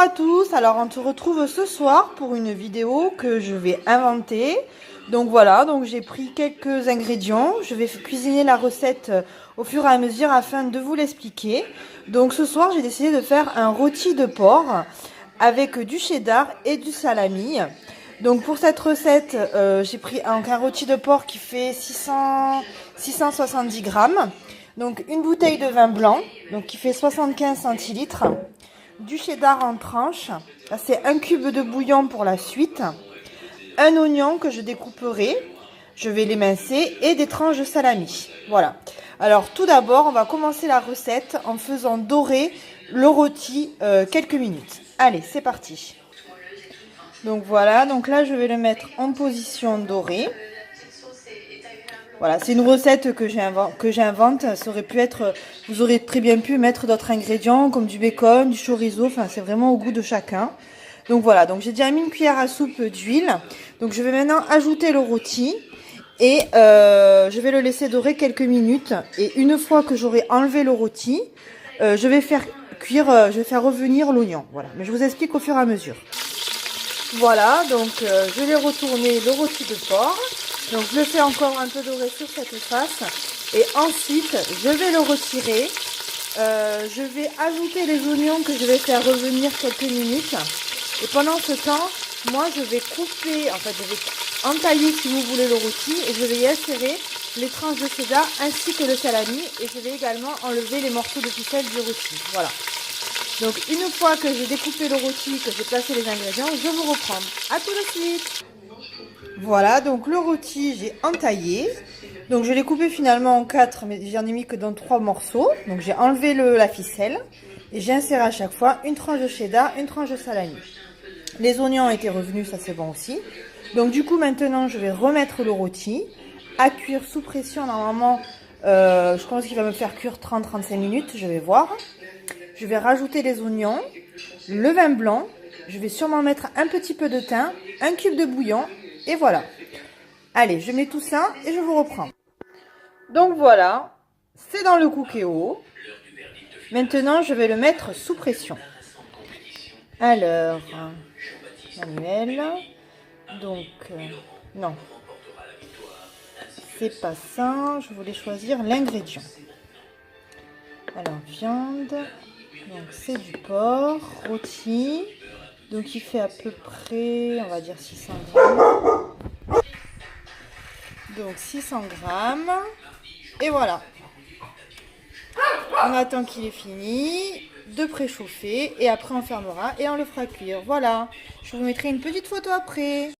à tous, alors on se retrouve ce soir pour une vidéo que je vais inventer. Donc voilà, donc j'ai pris quelques ingrédients, je vais cuisiner la recette au fur et à mesure afin de vous l'expliquer. Donc ce soir j'ai décidé de faire un rôti de porc avec du cheddar et du salami. Donc pour cette recette, j'ai pris un rôti de porc qui fait 670 grammes. Donc une bouteille de vin blanc, donc qui fait 75 centilitres. Du cheddar en tranches, c'est un cube de bouillon pour la suite, un oignon que je découperai, je vais l'émincer et des tranches de salami. Voilà. Alors tout d'abord, on va commencer la recette en faisant dorer le rôti quelques minutes. Allez, c'est parti. Donc voilà, donc là je vais le mettre en position dorée. Voilà, c'est une recette que j'invente. Ça aurait pu être, vous aurez très bien pu mettre d'autres ingrédients comme du bacon, du chorizo. Enfin, c'est vraiment au goût de chacun. Donc voilà, donc j'ai déjà mis une cuillère à soupe d'huile. Donc je vais maintenant ajouter le rôti et je vais le laisser dorer quelques minutes. Et une fois que j'aurai enlevé le rôti, je vais faire cuire, je vais faire revenir l'oignon. Voilà, mais je vous explique au fur et à mesure. Voilà, donc je vais retourner le rôti de porc. Donc je le fais encore un peu dorer sur cette face. Et ensuite, je vais le retirer. Je vais ajouter les oignons que je vais faire revenir quelques minutes. Et pendant ce temps, moi je vais couper, en fait je vais entailler si vous voulez le rôti. Et je vais y insérer les tranches de cheddar ainsi que le salami. Et je vais également enlever les morceaux de ficelle du rôti. Voilà. Donc une fois que j'ai découpé le rôti, que j'ai placé les ingrédients, je vous reprends. À tout de suite. Voilà, donc le rôti, j'ai entaillé. Donc je l'ai coupé finalement en 4, mais j'en ai mis que dans 3 morceaux. Donc j'ai enlevé la ficelle et j'ai inséré à chaque fois une tranche de cheddar, une tranche de salami. Les oignons étaient revenus, ça c'est bon aussi. Donc du coup maintenant je vais remettre le rôti à cuire sous pression. Normalement, je pense qu'il va me faire cuire 30-35 minutes, je vais voir. Je vais rajouter les oignons, le vin blanc. Je vais sûrement mettre un petit peu de thym, un cube de bouillon. Et voilà. Allez, je mets tout ça et je vous reprends. Donc voilà, c'est dans le cookéo. Maintenant, je vais le mettre sous pression. Alors, manuel. Donc, non. C'est pas ça. Je voulais choisir l'ingrédient. Alors, viande. Donc, c'est du porc rôti. Donc, il fait à peu près, on va dire 600 grammes. Donc 600 grammes. Et voilà. On attend qu'il est fini de préchauffer. Et après on fermera et on le fera cuire. Voilà. Je vous mettrai une petite photo après.